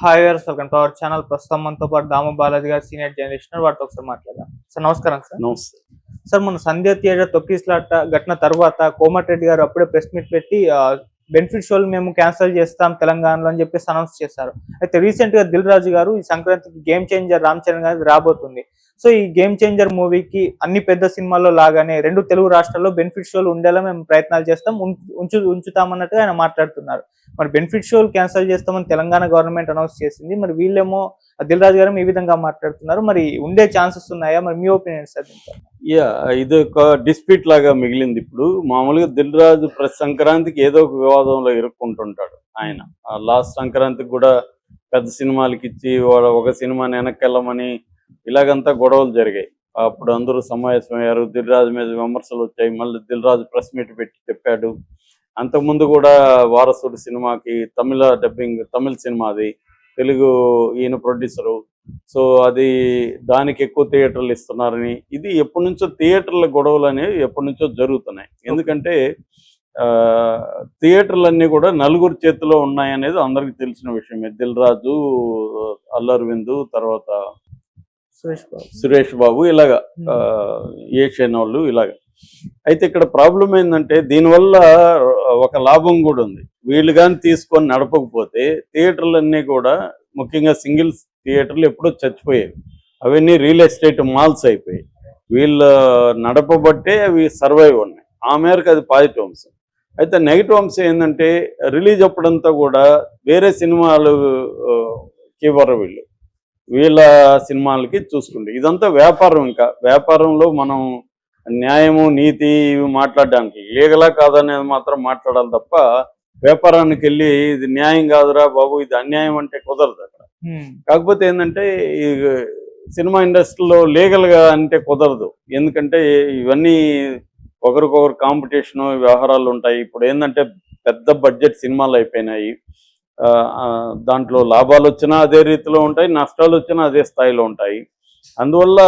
Hi గారు, welcome to our channel. ప్రస్తుతం మనతో పాటు దాము బాలాజీ గారు, సీనియర్ జర్నలిస్ట్, వాటితో ఒకసారి మాట్లాడదాం. సార్ నమస్కారం. సార్ నమస్తే. సార్ మన సంధ్య థియేటర్ తొక్కిసలాట ఘటన తర్వాత కోమటిరెడ్డి గారు అప్పుడే ప్రెస్ మీట్ పెట్టి బెనిఫిట్ షోలు మేము క్యాన్సిల్ చేస్తాం తెలంగాణలో అని చెప్పేసి అనౌన్స్ చేశారు. అయితే రీసెంట్ గా దిల్ రాజు గారు ఈ సంక్రాంతికి గేమ్ చేంజర్ రామ్ చరణ్ గారు రాబోతుంది. సో ఈ గేమ్ చేంజర్ మూవీకి అన్ని పెద్ద సినిమాల్లో లాగానే రెండు తెలుగు రాష్ట్రాల్లో బెనిఫిట్ షోలు ఉండేలా మేము ప్రయత్నాలు చేస్తాం, ఉంచుతామన్నట్టుగా ఆయన మాట్లాడుతున్నారు. మరి బెనిఫిట్ షోలు క్యాన్సిల్ చేస్తామని తెలంగాణ గవర్నమెంట్ అనౌన్స్ చేసింది. మరి వీళ్ళేమో దిల్ రాజు గారు ఈ విధంగా మాట్లాడుతున్నారు. మరి ఉండే ఛాన్సెస్ ఉన్నాయా? మరి మీ ఒపీనియన్ సార్? ఇది ఒక డిస్ప్యూట్ లాగా మిగిలింది. ఇప్పుడు మామూలుగా దిల్ రాజు ప్రతి సంక్రాంతికి ఏదో ఒక వివాదంలో ఇరుక్కుంటుంటాడు. ఆయన లాస్ట్ సంక్రాంతికి కూడా పెద్ద సినిమాలకి ఇచ్చి ఒక సినిమాని వెనక్కెళ్ళమని ఇలాగంతా గొడవలు జరిగాయి. అప్పుడు అందరూ సమావేశమయ్యారు, దిల్ రాజు మీద విమర్శలు వచ్చాయి. మళ్ళీ దిల్ రాజు ప్రెస్ మీట్ పెట్టి చెప్పాడు. అంతకుముందు కూడా వారసుడు సినిమాకి తమిళ సినిమా, అది తెలుగు ఈయన ప్రొడ్యూసరు. సో అది దానికి ఎక్కువ థియేటర్లు ఇస్తున్నారని, ఇది ఎప్పటి నుంచో థియేటర్ల గొడవలు అనేవి ఎప్పటి నుంచో జరుగుతున్నాయి. ఎందుకంటే థియేటర్లన్నీ కూడా నలుగురు చేతిలో ఉన్నాయనేది అందరికి తెలిసిన విషయమే. దిల్ రాజు, అల్లు అరవింద్, తర్వాత సురేష్ బాబు, ఇలాగా ఏషియన్ వాళ్ళు ఇలాగా. అయితే ఇక్కడ ప్రాబ్లం ఏంటంటే దీనివల్ల ఒక లాభం కూడా ఉంది. వీళ్ళు కానీ తీసుకొని నడపకపోతే థియేటర్లన్నీ కూడా, ముఖ్యంగా సింగిల్ థియేటర్లు ఎప్పుడో చచ్చిపోయాయి. అవన్నీ రియల్ ఎస్టేట్ మాల్స్ అయిపోయాయి. వీళ్ళు నడపబట్టే అవి సర్వైవ్ ఉన్నాయి. ఆ మేరకు అది పాజిటివ్ అంశం. అయితే నెగిటివ్ అంశం ఏంటంటే రిలీజ్ అప్పుడంతా కూడా వేరే సినిమాలకి ఇవ్వరు వీళ్ళ సినిమాలకి చూసుకుంటే. ఇదంతా వ్యాపారం. ఇంకా వ్యాపారంలో మనం న్యాయము నీతి ఇవి మాట్లాడడానికి, లీగలా కాదనేది మాత్రం మాట్లాడాలి తప్ప వ్యాపారానికి వెళ్ళి ఇది న్యాయం కాదురా బాబు, ఇది అన్యాయం అంటే కుదరదు అక్కడ. కాకపోతే ఏంటంటే ఈ సినిమా ఇండస్ట్రీలో లీగల్గా అంటే కుదరదు. ఎందుకంటే ఇవన్నీ ఒకరికొకరు కాంపిటీషను వ్యవహారాలు ఉంటాయి. ఇప్పుడు ఏంటంటే పెద్ద బడ్జెట్ సినిమాలు అయిపోయినాయి. దాంట్లో లాభాలు వచ్చినా అదే రీతిలో ఉంటాయి, నష్టాలు వచ్చినా అదే స్థాయిలో ఉంటాయి. అందువల్ల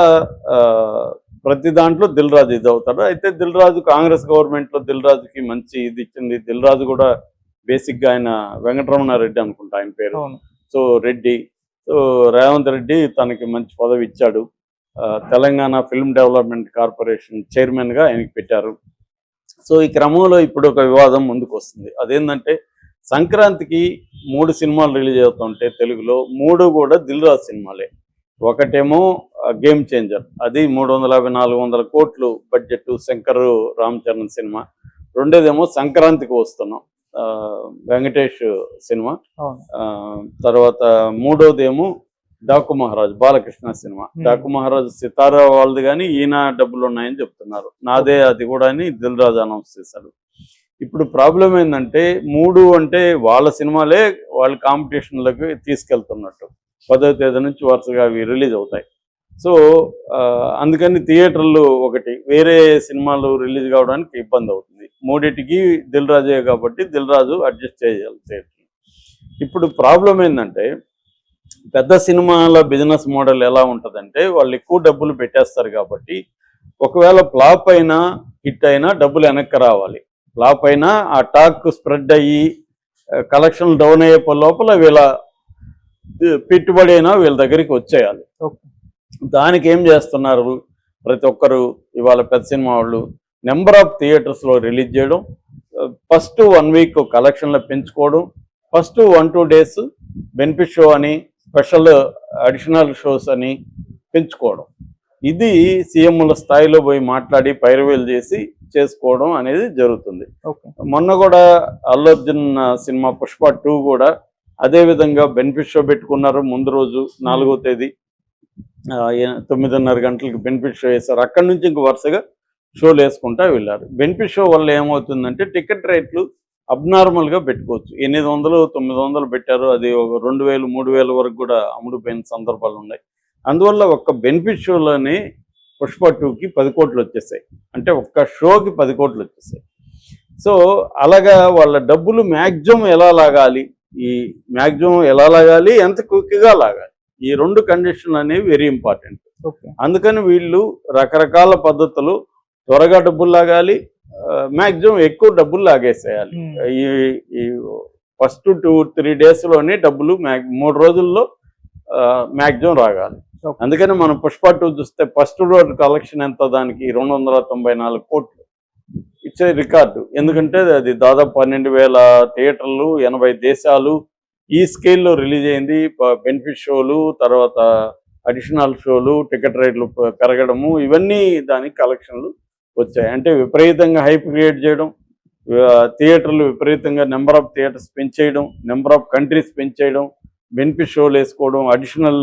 ప్రతి దాంట్లో దిల్ రాజు ఇది అవుతాడు. అయితే దిల్ రాజు కాంగ్రెస్ గవర్నమెంట్లో దిల్ రాజుకి మంచి ఇది ఇచ్చింది. దిల్ రాజు కూడా బేసిక్గా ఆయన వెంకటరమణారెడ్డి అనుకుంటా ఆయన పేరు. సో రెడ్డి, సో రేవంత్ రెడ్డి తనకి మంచి పదవి ఇచ్చాడు. తెలంగాణ ఫిల్మ్ డెవలప్మెంట్ కార్పొరేషన్ చైర్మన్గా ఆయనకి పెట్టారు. సో ఈ క్రమంలో ఇప్పుడు ఒక వివాదం ముందుకు వస్తుంది. అదేంటంటే సంక్రాంతికి 3 సినిమాలు రిలీజ్ అవుతుంటే తెలుగులో 3 కూడా దిల్ రాజు సినిమాలే. ఒకటేమో గేమ్ చేంజర్, అది 350-400 కోట్లు బడ్జెట్, శంకర్ రామ్ చరణ్ సినిమా. రెండోదేమో సంక్రాంతికి వస్తున్నాం, వెంకటేష్ సినిమా. తర్వాత మూడోదేమో డాకు మహారాజ్, బాలకృష్ణ సినిమా. డాకు మహారాజ్ సితారా వాళ్ళది, కానీ ఈయన డబ్బులు ఉన్నాయని చెప్తున్నారు. నాదే అది కూడా అని దిల్ రాజు అనౌన్స్ చేశాడు. ఇప్పుడు ప్రాబ్లం ఏంటంటే 3 అంటే వాళ్ళ సినిమాలే వాళ్ళ కాంపిటీషన్లకు తీసుకెళ్తున్నట్టు. 10వ తేదీ నుంచి వరుసగా అవి రిలీజ్ అవుతాయి. సో అందుకని థియేటర్లు ఒకటి, వేరే సినిమాలు రిలీజ్ కావడానికి ఇబ్బంది అవుతుంది. 3టికి దిల్ రాజే కాబట్టి దిల్ రాజు అడ్జస్ట్ చేయాలి థియేటర్. ఇప్పుడు ప్రాబ్లం ఏంటంటే పెద్ద సినిమాల బిజినెస్ మోడల్ ఎలా ఉంటుందంటే వాళ్ళు ఎక్కువ డబ్బులు పెట్టేస్తారు కాబట్టి ఒకవేళ ఫ్లాప్ అయినా హిట్ అయినా డబ్బులు వెనక్కి రావాలి. ఫ్లాప్ అయినా ఆ టాక్ స్ప్రెడ్ అయ్యి కలెక్షన్లు డౌన్ అయ్యే లోపల వీళ్ళ పెట్టుబడి అయినా వీళ్ళ దగ్గరికి వచ్చేయాలి. దానికి ఏం చేస్తున్నారు ప్రతి ఒక్కరు ఇవాళ పెద్ద సినిమా వాళ్ళు, నెంబర్ ఆఫ్ థియేటర్స్లో రిలీజ్ చేయడం, ఫస్ట్ 1 వీక్ కలెక్షన్లు పెంచుకోవడం, ఫస్ట్ 1-2 డేస్ బెనిఫిట్ షో అని, స్పెషల్ అడిషనల్ షోస్ అని పెంచుకోవడం. ఇది సీఎంల స్థాయిలో పోయి మాట్లాడి పైరవీలు చేసి చేసుకోవడం అనేది జరుగుతుంది. మొన్న కూడా అల్లు అర్జున్ సినిమా పుష్ప 2 కూడా అదే విధంగా బెనిఫిట్ షో పెట్టుకున్నారు. ముందు రోజు 4వ తేదీ 9:30 గంటలకు బెనిఫిట్ షో వేశారు. అక్కడి నుంచి ఇంక వరుసగా షోలు వేసుకుంటా వెళ్ళారు. బెనిఫిట్ షో వల్ల ఏమవుతుందంటే టికెట్ రేట్లు అబ్నార్మల్గా పెట్టుకోవచ్చు. 800-900 పెట్టారు. అది ఒక 2000-3000 వరకు కూడా అమ్ముడుపోయిన సందర్భాలు ఉన్నాయి. అందువల్ల ఒక్క బెనిఫిట్ షోలోనే పుష్ప 2కి 10 కోట్లు వచ్చేసాయి. అంటే ఒక్క షోకి 10 కోట్లు వచ్చేసాయి. సో అలాగా వాళ్ళ డబ్బులు మ్యాక్సిమం ఎలా లాగాలి, ఎంత క్విక్గా లాగాలి, ఈ 2 కండిషన్లు అనేవి వెరీ ఇంపార్టెంట్. అందుకని వీళ్ళు రకరకాల పద్ధతులు, త్వరగా డబ్బులు లాగాలి, మ్యాక్సిమం ఎక్కువ డబ్బులు లాగేసేయాలి. ఈ ఫస్ట్ 2-3 daysలోనే డబ్బులు 3 రోజుల్లో మ్యాక్సిమం రాగాలి. అందుకని మనం పుష్ప 2 చూస్తే ఫస్ట్ రోజు కలెక్షన్ ఎంత, దానికి 294 కోట్లు. It's record. ఎందుకంటే అది దాదాపు 12,000 థియేటర్లు, 80 దేశాలు ఈ స్కేల్లో రిలీజ్ అయింది. బెనిఫిట్ షోలు, తర్వాత అడిషనల్ షోలు, టికెట్ రేట్లు పెరగడము, ఇవన్నీ దానికి కలెక్షన్లు వచ్చాయి. అంటే విపరీతంగా హైప్ క్రియేట్ చేయడం, థియేటర్లు విపరీతంగా నెంబర్ ఆఫ్ థియేటర్స్ పెంచేయడం, నెంబర్ ఆఫ్ కంట్రీస్ పెంచేయడం, బెనిఫిట్ షోలు వేసుకోవడం, అడిషనల్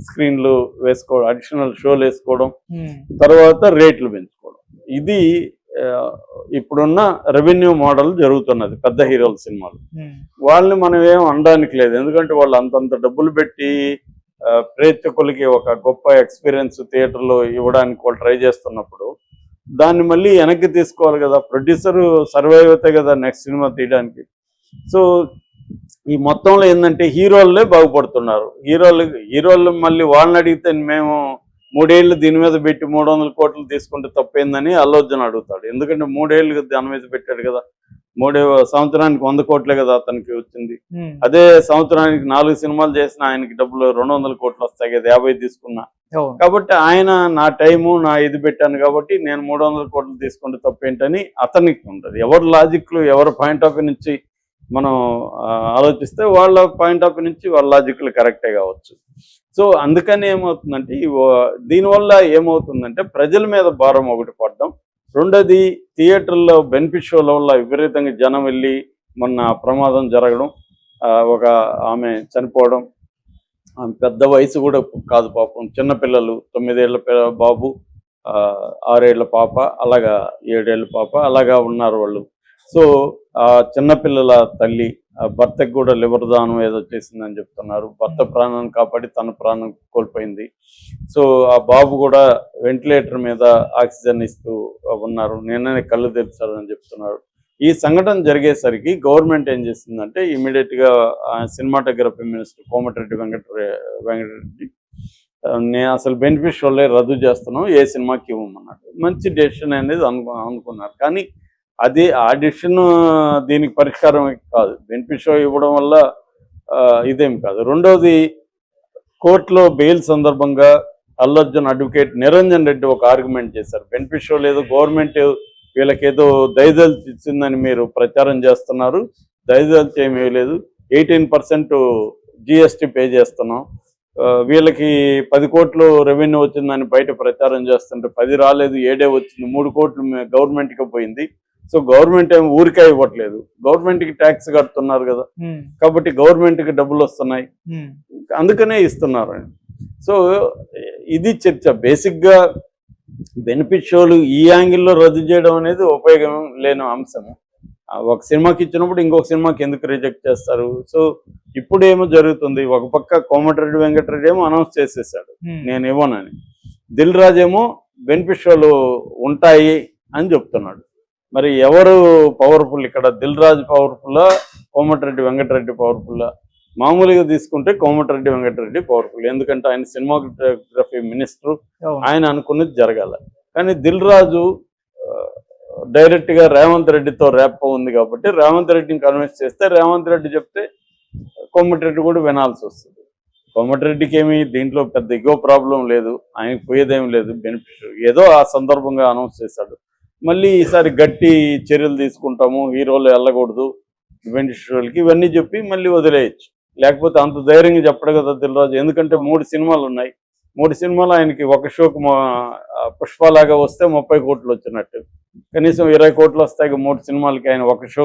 స్క్రీన్లు వేసుకోవడం, అడిషనల్ షోలు వేసుకోవడం, తర్వాత రేట్లు పెంచుకోవడం. ఇది ఇప్పుడున్న రెవెన్యూ మోడల్ జరుగుతున్నది పెద్ద హీరోల సినిమాలు. వాళ్ళని మనం ఏం అనడానికి లేదు, ఎందుకంటే వాళ్ళు అంతంత డబ్బులు పెట్టి ప్రేక్షకులకి ఒక గొప్ప ఎక్స్పీరియన్స్ థియేటర్లో ఇవ్వడానికి వాళ్ళు ట్రై చేస్తున్నప్పుడు దాన్ని మళ్ళీ వెనక్కి తీసుకోవాలి కదా. ప్రొడ్యూసర్ సర్వైవ్ అవుతాయి కదా నెక్స్ట్ సినిమా తీయడానికి. సో ఈ మొత్తంలో ఏంటంటే హీరోలే బాగుపడుతున్నారు. హీరోలు మళ్ళీ వాళ్ళని అడిగితే మేము 3 ఏళ్ళు దీని మీద పెట్టి 300 కోట్లు తీసుకుంటే తప్పేందని అల్లు అర్జున్ అడుగుతాడు. ఎందుకంటే 3 ఏళ్ళు దాని మీద పెట్టాడు కదా. 3 సంవత్సరానికి 100 కోట్లే కదా అతనికి వచ్చింది. అదే సంవత్సరానికి 4 సినిమాలు చేసిన ఆయనకి డబ్బులు 200 కోట్లు వస్తాయి కదా 50 తీసుకున్నా. కాబట్టి ఆయన నా టైము నా ఇది పెట్టాను కాబట్టి నేను 300 కోట్లు తీసుకుంటే తప్పేంటని అతనికి ఉంటుంది. ఎవరి లాజిక్లు ఎవరి పాయింట్ ఆఫ్ వ్యూ నుంచి మనం ఆలోచిస్తే వాళ్ళ పాయింట్ ఆఫ్ వ్యూ నుంచి వాళ్ళ లాజిక్లు కరెక్టే కావచ్చు. సో అందుకని ఏమవుతుందంటే దీనివల్ల ఏమవుతుందంటే ప్రజల మీద భారం ఒకటి పడడం, రెండోది థియేటర్లో బెనిఫిట్ షోల వల్ల విపరీతంగా జనం వెళ్ళి మొన్న ప్రమాదం జరగడం, ఒక ఆమె చనిపోవడం, ఆమె పెద్ద వయసు కూడా కాదు పాపం, చిన్నపిల్లలు 9 ఏళ్ల బాబు, 6 ఏళ్ల పాప, అలాగా 7 ఏళ్ల పాప, అలాగా ఉన్నారు వాళ్ళు. సో ఆ చిన్నపిల్లల తల్లి భర్తకు కూడా లివర్ దానం ఏదో చేసిందని చెప్తున్నారు. భర్త ప్రాణాన్ని కాపాడి తన ప్రాణం కోల్పోయింది. సో ఆ బాబు కూడా వెంటిలేటర్ మీద ఆక్సిజన్ ఇస్తూ ఉన్నారు, నిన్ననే కళ్ళు తెరిచారని చెప్తున్నారు. ఈ సంఘటన జరిగేసరికి గవర్నమెంట్ ఏం చేసిందంటే ఇమీడియట్గా సినిమాటోగ్రఫీ మినిస్టర్ కోమటిరెడ్డి వెంకటరెడ్డి నేను అసలు బెనిఫిట్ షోలే రద్దు చేస్తున్నాం, ఏ సినిమాకి ఇవ్వమన్నాడు. మంచి డెసిషన్ అనేది అనుకున్నారు. కానీ అది ఆ డెసిషన్ దీనికి పరిష్కారం కాదు. బెనిఫిట్ షో ఇవ్వడం వల్ల ఇదేం కాదు. రెండోది, కోర్టులో బెయిల్ సందర్భంగా అల్లు అర్జున్ అడ్వకేట్ నిరంజన్ రెడ్డి ఒక ఆర్గ్యుమెంట్ చేశారు. బెనిఫిట్ షో లేదు, గవర్నమెంట్ వీళ్ళకేదో దయదలిచి ఇచ్చిందని మీరు ప్రచారం చేస్తున్నారు. దయదలిచి ఏమీ లేదు, 18% GST పే చేస్తున్నాం. వీళ్ళకి 10 కోట్లు రెవెన్యూ వచ్చిందని బయట ప్రచారం చేస్తుంటే 10 రాలేదు, 7 వచ్చింది, 3 కోట్లు గవర్నమెంట్కి పోయింది. సో గవర్నమెంట్ ఏమి ఊరికే ఇవ్వట్లేదు, గవర్నమెంట్కి ట్యాక్స్ కడుతున్నారు కదా, కాబట్టి గవర్నమెంట్కి డబ్బులు వస్తున్నాయి, అందుకనే ఇస్తున్నారు. సో ఇది చర్చ. బేసిక్గా బెనిఫిట్ షోలు ఈ యాంగిల్లో రద్దు చేయడం అనేది ఉపయోగం లేని అంశము. ఒక సినిమాకి ఇచ్చినప్పుడు ఇంకొక సినిమాకి ఎందుకు రిజెక్ట్ చేస్తారు? సో ఇప్పుడు ఏమో జరుగుతుంది, ఒక పక్క కోమటిరెడ్డి వెంకటరెడ్డి ఏమో అనౌన్స్ చేసేసాడు నేను ఇవ్వనని, దిల్ రాజు ఏమో బెనిఫిట్ షోలు ఉంటాయి అని చెప్తున్నాడు. మరి ఎవరు పవర్ఫుల్ ఇక్కడ? దిల్ రాజు పవర్ఫుల్లా, కోమటిరెడ్డి వెంకటరెడ్డి పవర్ఫుల్లా? మామూలుగా తీసుకుంటే కోమటిరెడ్డి వెంకటరెడ్డి పవర్ఫుల్, ఎందుకంటే ఆయన సినిమాటోగ్రఫీ మినిస్టర్, ఆయన అనుకున్నది జరగాల. కానీ దిల్ రాజు డైరెక్ట్గా రేవంత్ రెడ్డితో ర్యాప్ ఉంది కాబట్టి రేవంత్ రెడ్డిని కన్విన్స్ చేస్తే రేవంత్ రెడ్డి చెప్తే కోమటిరెడ్డి కూడా వినాల్సి వస్తుంది. కోమటిరెడ్డికి ఏమి దీంట్లో పెద్ద ఇగో ప్రాబ్లం లేదు, ఆయనకు పోయేదేం లేదు. బెనిఫిట్ ఏదో ఆ సందర్భంగా అనౌన్స్ చేశాడు. మళ్ళీ ఈసారి గట్టి చర్యలు తీసుకుంటాము, హీరోలు వెళ్ళకూడదు బెనిఫిట్ షోలకి, ఇవన్నీ చెప్పి మళ్ళీ వదిలేయచ్చు. లేకపోతే అంత ధైర్యంగా చెప్పడు కదా దిల్ రాజు, ఎందుకంటే 3 సినిమాలు ఉన్నాయి. 3 సినిమాలు ఆయనకి ఒక షోకి పుష్పలాగా వస్తే 30 కోట్లు వచ్చినట్టు, కనీసం 20 కోట్లు వస్తాయి 3 సినిమాలకి ఆయన ఒక షో